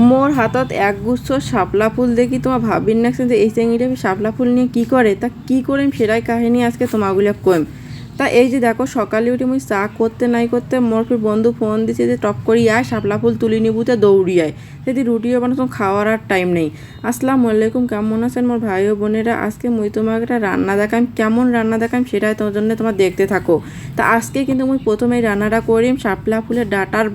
মোর হাতত একগুচ্ছ শাপলা ফুল দেখি তোমার ভাবির নাকছে যে এই চেংড়িটা শাপলা ফুল নিয়ে কি করে, তা কি করিম সেটাই কাহিনী আজকে তোমাগুলো কইম। তা এই যে দেখো সকালে উঠে মুই চা করতে নাই করতে মোর ফির বন্ধু ফোন দিছে যে টপ করি আয় শাপলা ফুল তুলি নিবুতে দৌড়ি আয়, যদি রুটিও বানাতো খাওয়ার আর টাইম নেই। আসসালামু আলাইকুম, কেমন আছেন মোর ভাই ও বোনেরা? আজকে মুই তোমাকে একটা রান্না দেখাম, কেমন রান্না দেখাম সেটাই তোমার জন্য তোমার দেখতে থাকো। তা আজকে কিন্তু মুই প্রথমেই রান্নাটা করিম শাপলা ফুলের ডাটার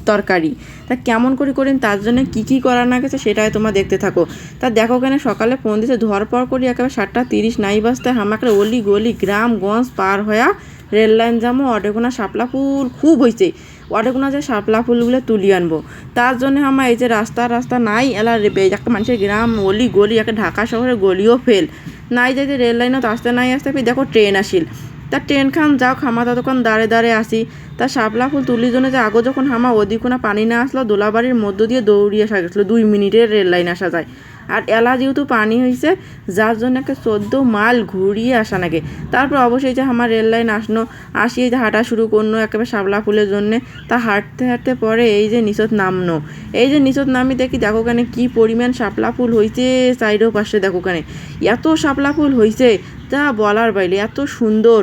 তরকারি। তা কেমন করে করিম তার জন্য কী করার না গেছে সেটাই তোমরা দেখতে থাকো। তা দেখো কেন সকালে ফোন দিছে ধর পর করি একেবারে 7:30 নাই বাজতে আমাকে অলি গলি গ্রাম গঞ্জ পার হয়া রেল লাইন যাবো, অডেগোনা শাপলা ফুল খুব হয়েছে, অডেগোনা যে শাপলা ফুলগুলো তুলি আনবো। তার জন্য আমার এই যে রাস্তা নাই এলা একটা মানুষের গ্রাম অলি গলি একটা ঢাকা শহরের গলিও ফেল নাই যাই যে রেল লাইনত আসতে নাই আসতে ফির দেখো ট্রেন আসিল। তা ট্রেন খান যাও খামাতা দোকান দাঁড়ে আসি। তা শাপলা ফুল তুলির জন্য যে আগে যখন হামা ওদিকোনা পানি না আসলো দোলাবাড়ির মধ্য দিয়ে দৌড়িয়ে আসা গেছিলো, 2 মিনিটের রেল লাইন আসা যায়। আর এলা যেহেতু পানি হয়েছে যার জন্য একটা 14 মাইল ঘুরিয়ে আসা নাগে। তারপর অবশ্যই যে আমার রেল লাইন আসিয়ে যে হাঁটা শুরু করলো একেবারে শাপলা ফুলের জন্যে। তা হাঁটতে পরে এই যে নিচত নামনো, এই যে নিচত নামি দেখি দেখো কেন কি পরিমাণ শাপলা ফুল হয়েছে, সাইডেও পাশে দেখো কেন এত শাপলা ফুল হয়েছে তা বলার বাইরে এত সুন্দর।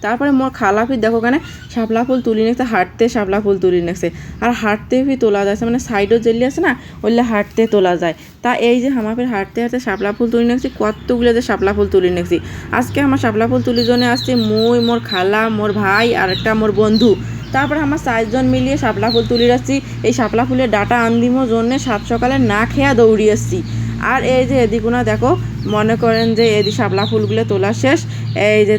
তারপরে মোর খালা ফির দেখো কেন শাপলা ফুল তুলি নেছে, হাঁটতে শাপলা ফুল তুলি নেছে। আর হাঁটতে ফির তোলা যাচ্ছে মানে সাইডও জেলি আছে না, ওইলে হাঁটতে তোলা যায়। তা এই যে আমার ফির হাঁটতে শাপলা ফুল তুলি নেছি, কতগুলো যে শাপলা ফুল তুলি নেছি। আজকে আমার শাপলা ফুল তুলির জন্য আসছে মুই, মোর খালা, মোর ভাই আর একটা মোর বন্ধু। তারপরে আমার 4জন মিলিয়ে শাপলা ফুল তুলি রাখছি। এই শাপলা ফুলের ডাটা আনদিমোর জন্যে সাত সকালে না খেয়া দৌড়ি আসছি। আর এই যে এদিকুনা দেখো মনে করেন যে এদি শাপলা ফুলগুলো তোলা শেষ, এই যে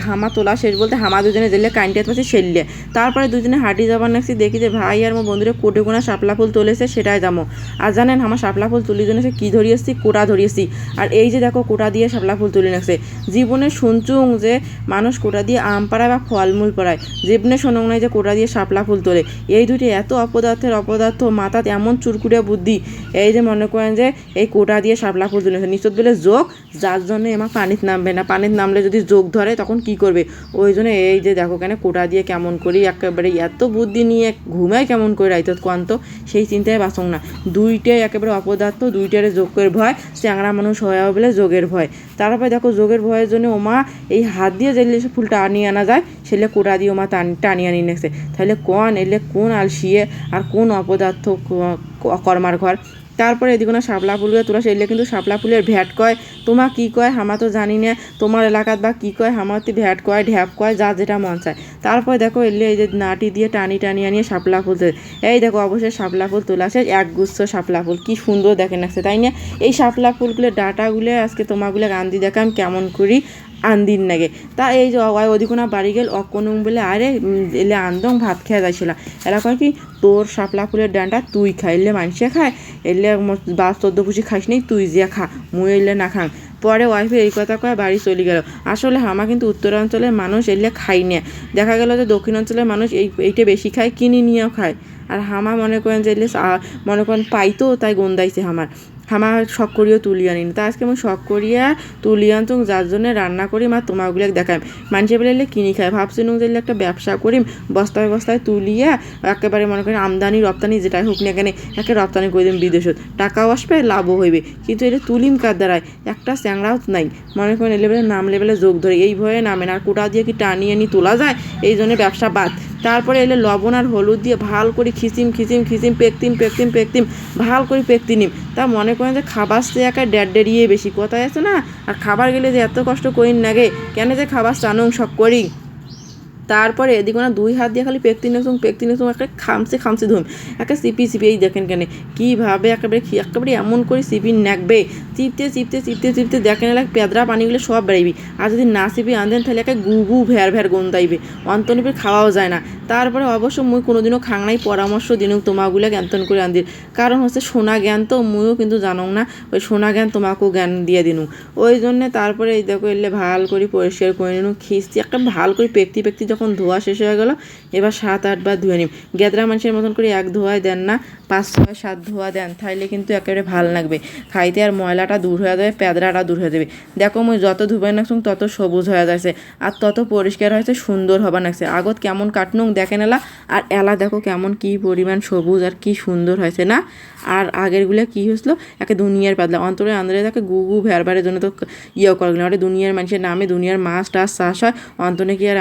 হামা তোলা শেষ বলতে হামা দুজনে জেলে কাইনটে পাচ্ছি সেললে। তারপরে দুজনে হাঁটি যাবার নাকছি, দেখি যে ভাই আর মোর বন্ধুরে কোটে কোনা শাপলা ফুল তুলেছে সেটাই যাবো। আর জানেন আমার শাপলা ফুল তুলি জন্য সে কী ধরিয়েছি, কোটা ধরিয়েছি। আর এই যে দেখো কোটা দিয়ে শাপলা ফুল তুলে নাকছে। জীবনে শুনচুং যে মানুষ কোটা দিয়ে আম পাড়ায় বা ফলমূল পাড়ায়, জীবনে শোনং নাই যে কোটা দিয়ে শাপলা ফুল তোলে। এই দুটি এত অপদার্থ মাথাত এমন চুরকুড়ে বুদ্ধি, এই যে মনে করেন যে এই কোটা দিয়ে শাপলা ফুল তুলেছে নিচত বলে যোগ, যার জন্য আমার পানিত নামবে না, পানিত নামলে যদি যোগ ধরে তখন কি করবে। ওই জন্য এই যে দেখো কেন কোটা দিয়ে কেমন করি একেবারে এত বুদ্ধি নিয়ে ঘুমায় কেমন করে রাইতত কোয়ান্ত সেই চিন্তায় বাঁচং না। দুইটাই একেবারে অপদার্থ, দুইটারে যোগের ভয়, চ্যাংরা মানুষ হয়ে বলে যোগের ভয়। তারপরে দেখো যোগের ভয়ের জন্য ওমা এই হাত দিয়ে যে ফুলটা আনিয়ে আনা যায় সেলে কোটা দিয়ে ওমা টানিয়ে আনিয়ে নেছে। তাহলে কোন আলসিয়ে আর কোন অপদার্থ কর্মার ঘর। তারপরে এদিকে না শাপলা ফুলগুলো তোলা সেলে কিন্তু শাপলা ফুলের ভ্যাট কয়, তোমা কি কয় হামা তো জানি না, তোমার এলাকাত বা কী কয় হামাতে ভ্যাট কয় ঢ্যাপ কয় যা যেটা মন চায়। তারপরে দেখো এলে এই যে নাটি দিয়ে টানি আনিয়ে শাপলা ফুল, এই দেখো অবশ্যই শাপলা ফুল তোলা আছে একগুচ্ছ শাপলা ফুল, কি সুন্দর দেখেন আসছে তাই না। এই শাপলা ফুলগুলো ডাটাগুলো আজকে তোমাগুলো আন্দি দেখাম কেমন করি আন্দিন নাগে। তা এই যে ওদিকোনা বাড়ি গেল অকনুং বলে আরে এলে আন্দং ভাত খেয়ে যাইছিল। এরা কয় কি তোর শাপলা ফুলের ডানটা তুই খাই, এলে মানুষে খায়, এলে 12-14 পুষি খাইস নেই তুই যে খা, মুই এলে না খাং। পরে ওয়াইফে এই কথা কয়ে বাড়ি চলে গেল। আসলে হামা কিন্তু উত্তরাঞ্চলের মানুষ এলে খাই না, দেখা গেল যে দক্ষিণ অঞ্চলের মানুষ এইটা বেশি খায়, কিনে নিয়েও খায়। আর হামা মনে করেন যে এলে মনে করেন পাইতো তাই গন্দাইছে হামা শখ করিও তুলি আনি না। তা আজকে আমি শখ করিয়া তুলি আনতো যার জন্য রান্না করি মা তোমাগুলো দেখাম। মানুষে বলে কিনি খায়, ভাবছিলাম যে একটা ব্যবসা করি বস্তায় তুলিয়া একেবারে মনে করেন আমদানি রপ্তানি যেটাই হোক না কেন একে রপ্তানি করে দিন বিদেশত, টাকাও আসবে লাভও হইবে। কিন্তু এটা তুলিম কার দ্বারায় একটা চ্যাংড়াও নাই, মনে করেন লেভেলে নাম লেভেলে যোগ ধরে এই ভয়ে নামে না। আর কোটা দিয়ে কি টানিয়ে আনি তোলা যায়, এই জন্য ব্যবসা বাদ। তারপরে এলে লবণ আর হলুদ দিয়ে ভাল করে খিচিম পেকতিম ভাল করে পেকতি নিম। তা মনে করেন যে খাবার সে একা ডেড়িয়ে বেশি কথায় আছে না। আর খাবার গেলে যে এত কষ্ট করিন নাগে কেন যে খাবার চানুং সব করি। তারপরে এদিকে না 2 হাত দিয়ে খালি পেকতি নেছুম একটা খামছে ধুম একটা চিপি এই দেখেন কেন কীভাবে একেবারে এমন করে চিপি নাকবে, চিপতে দেখেন এলাকা পেদরা পানিগুলো সব বেড়াইবি। আর যদি না চিপি আনদেন তাহলে একে গু ভ্যার গন্দাইবে, অন্তনিপের খাওয়াও যায় না। তারপরে অবশ্য মুই কোনোদিনও খাংনাই পরামর্শ দিনুক তোমাগুলো জ্ঞানতন করে আনদির, কারণ হচ্ছে সোনা জ্ঞান তো মুইও কিন্তু জানো না, ওই সোনা জ্ঞান তোমাকেও জ্ঞান দিয়ে দিনু। ওই জন্যে তারপরে এই দেখো এলে ভাল করে পরিষ্কার করে নিনু খিস্তি একটা ভাল করে পেকতি যখন যখন ধোয়া শেষ হয়ে গেল এবার 7-8 বার ধুয়ে নিম। গেদরা মানুষের মতন করে এক ধোয়ায় দেন না, 5-6-7 ধোয়া দেন, তাইলে কিন্তু একেবারে ভাল লাগবে খাইতে, আর ময়লাটা দূর হয়ে যাবে, প্যাদরাটা দূর হয়ে যাবে। দেখো মুই যত ধুবে নাকছুং তত সবুজ হয়ে যাচ্ছে আর তত পরিষ্কার হয়েছে, সুন্দর হবা নাকছে। আগত কেমন কাটনুং দেখেন এলা, আর এলা দেখো কেমন কি পরিমাণ সবুজ আর কি সুন্দর হয়েছে না। আর আগেরগুলো কি হয়েছিল একে দুনিয়ার পাতলা অন্তরে আন্দরে তাকে গুগু ভেরবারের জন্য তো করগুলো ওটা দুনিয়ার মানুষের নামে দুনিয়ার মাছ টাছ চাষ হয়, অন্তনে কি আর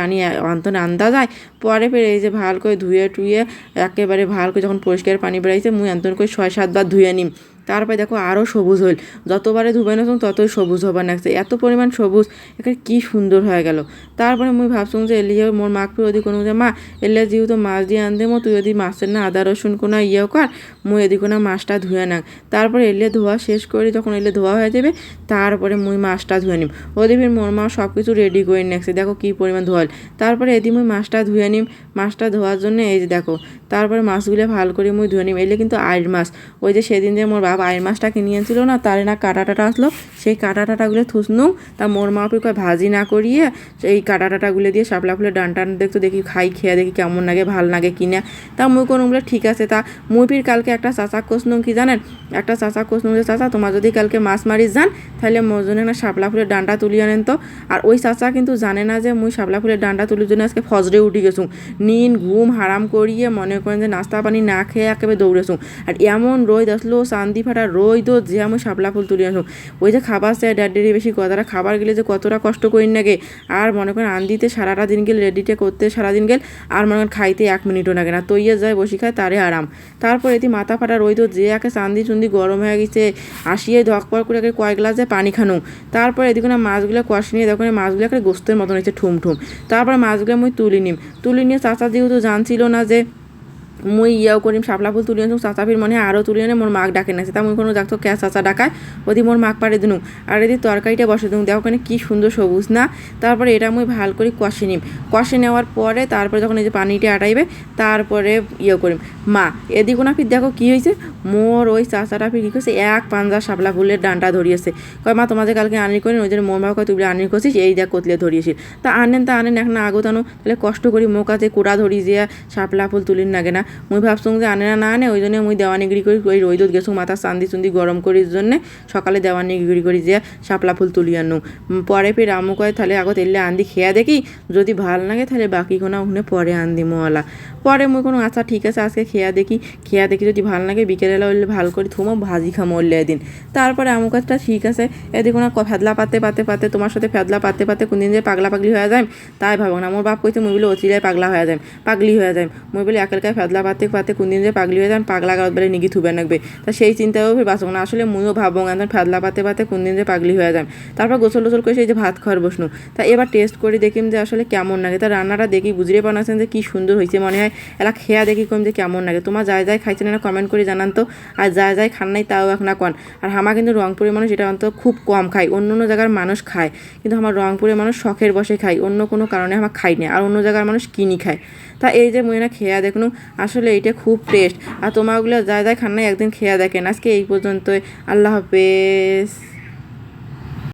অন্তনে আন্দা যায়। পরে ফের এই যে ভাল করে ধুয়ে টুয়ে একেবারে ভাল করে যখন পরিষ্কার পানি বেড়াইছে মুই অন্তন করে 6-7 বার ধুয়ে নিম। তারপরে দেখো আরও সবুজ হইল, যতবারে ধুবে না ততই সবুজ হবার লাগছে, এত পরিমাণ সবুজ এখানে কি সুন্দর হয়ে গেল। তারপরে মুই ভাবছুম যে এলিয়ে মোর মাকে ওদি কোনো যে মা এলে যেহেতু মাছ দিয়ে আনতে মো তুই যদি মাছের না আদা রসুন কোনো কর মুই এদি কোনো মাছটা ধুয়ে নাক। তারপরে এলে ধোয়া শেষ করি, যখন এলে ধোয়া হয়ে যাবে তারপরে মুই মাছটা ধুয়ে নিম। ওদি ফির মোর মা সব কিছু রেডি করে নেছে, দেখো কি পরিমাণ ধোয়াল। তারপরে এদি মুই মাছটা ধুয়ে নিম, মাছটা ধোয়ার জন্য এই যে দেখো তারপরে মাছগুলো ভালো করে মুই ধুয়ে নিম। এলে কিন্তু আইর মাছ, ওই যে সেদিন যে মোর বাবা আইর মাছটা কিনে আনছিল না, তার না কাটা টাটা আসলো, সেই কাটা টাটাগুলো থুসনুম। তা মোর মা কয় ভাজি না করিয়ে এই কাটা টাটাগুলো দিয়ে শাপলা ফুলের ডানটা দেখতো, দেখি খাই খেয়ে দেখি কেমন লাগে, ভাল লাগে কিনা। তা মুই কোনো বলে ঠিক আছে। তা মুই ফির কালকে একটা চাচা কষনুম, কি জানেন, একটা চাচা কষনুম যে চাচা তোমার যদি কালকে মাছ মারিস যান তাহলে মোর জন্য না শাপলা ফুলের ডান্ডা তুলি আনেন তো। আর ওই চাচা কিন্তু জানে না যে মুই শাপলা ফুলের ডান্ডা তুলির জন্য আজকে ফজরে উঠি গেছুম, নিন ঘুম হারাম করিয়ে মনে করেন যে নাস্তা পানি না খেয়ে একেবারে দৌড়েছুম। আর এমন রোদ আসলো, চান্দি ফাটা রোদ, যে আমি শাপলা ফুল তুলি আসুন। ওই যে খাবার চাই দেড় বেশি কথাটা খাবার গেলে যে কতটা কষ্ট করি নাগে, আর মনে করেন আন্দিতে সারাটা দিন গেল, রেডিটে করতে সারাদিন গেল, আর মনে করেন খাইতে 1 মিনিটও লাগে না, তৈয়ে যায় বসি খায় তারে আরাম। তারপর এটি মাথা ফাটা রইতো, যে একে চান্দি চুন্দি গরম হয়ে গেছে, আসিয়ে ধকপর করে কয়েক গ্লাস যায় পানি খানো। তারপর এদিকে না মাছগুলো কষে নিয়ে দেখো মাছগুলো একটা গোস্তের মতন হয়েছে ঠুম। তারপরে মাছগুলো মুই তুলি নিয়ে চাচা যেহেতু জানছিল না যে মুই করিম শাপলা ফুল তুলি আনছুম, চাচা ফির মনে হয় আরও তুলি আনে মোর মাক ডাকে নাছে। তা মুই কোনো ডাকতো ক্যা চাচা ডাকায়, ওদি মোর মাক পাড়ে দিনু। আর এদি তরকারিটা বসে দিনু, দেখো ওখানে কি সুন্দর সবুজ না। তারপরে এটা মুই ভাল করে কষে নিম, কষে নেওয়ার পরে তারপরে যখন এই যে পানিটা আটাইবে তারপরে করিম মা এদিকে না ফির দেখো কী হয়েছে, মোর ওই চাচাটা ফির কী করছে, এক পাঞ্জা শাপলা ফুলের ডান্ডা ধরিয়েছে। কয় মা তোমাদের কালকে আনি করেন, ওই জন্য মোর মা কয় তুই আনি করছিস, এই দেখ কতলে ধরিয়েছিস। তা আনেন এখন আগত আনো, তাহলে কষ্ট করি মো কাছে কোড়া ধরি যে শাপলা ফুল তুলির নাগে না। মুই ভাবছুম যে আনে না আনে, ওই জন্য মুই দেওয়ানিগিরি করি, ওই রোদত গেছুম মাথা চান্দি চুন্দি গরম করির জন্যে, সকালে দেওয়ানিগিরি করি যে শাপলা ফুল তুলি আনু। পরে ফির আম্মু কয় তাহলে আগত এলে আনদি খেয়া দেখি, যদি ভাল লাগে তাহলে বাকি কোনো ওখানে পরে আনদি মোয়ালা। পরে মুই কোনো আচ্ছা ঠিক আছে আজকে খেয়া দেখি যদি ভাল লাগে বিকেলবেলা হইলে ভাল করে থুমো ভাজি খামো উঠলে এদিন। তারপরে আম্মু কাজটা ঠিক আছে, এদিকে না ফেদলা পাতে তোমার সাথে ফেদলা পাতে কোনদিন যে পাগলা পাগলি হয়ে যায় তাই ভাবো না। মোর বাপ কইতে মুই বলে অচিরায় পাগলি হয়ে যায়, মুই বলে একেলকায় ফেদলা পাতে কোনদিন যে পাগলি হয়ে যান, পাগলা গাঁত বেলে নিগি থুবে নাকবে। তা সেই চিন্তাও ফির বাঁচব না, আসলে মুইও ভাবো না ফেদলা পাতে কোনদিন যে পাগলি হয়ে যায়। তারপর গোসল করে সেই যে ভাত খাওয়ার বসনু। তা এবার টেস্ট করে দেখিম যে আসলে কেমন লাগে। তা রান্নাটা দেখি বুঝিয়ে পানাচ্ছেন যে কি সুন্দর হয়েছে, মনে হয় এলা খেয়া দেখি কম যে কেমন লাগে। তোমার যায় খাইছেন না কমেন্ট করে জানান তো, আর যায় খান নাই তাও এখন কন। আর আমার কিন্তু রংপুরের মানুষ এটা অন্তত খুব কম খায়, অন্য জায়গার মানুষ খায়, কিন্তু আমার রংপুরের মানুষ শখের বসে খায়, অন্য কোনো কারণে আমার খাই না, আর অন্য জায়গার মানুষ কিনি খায়। তা এই যে মুই না খেয়া দেখনু, আসলে এইটা খুব টেস্ট। আর তোমারগুলো যায় খান নাই একদিন খেয়া দেখেন। আজকে এই পর্যন্তই, আল্লাহ হাফেজ।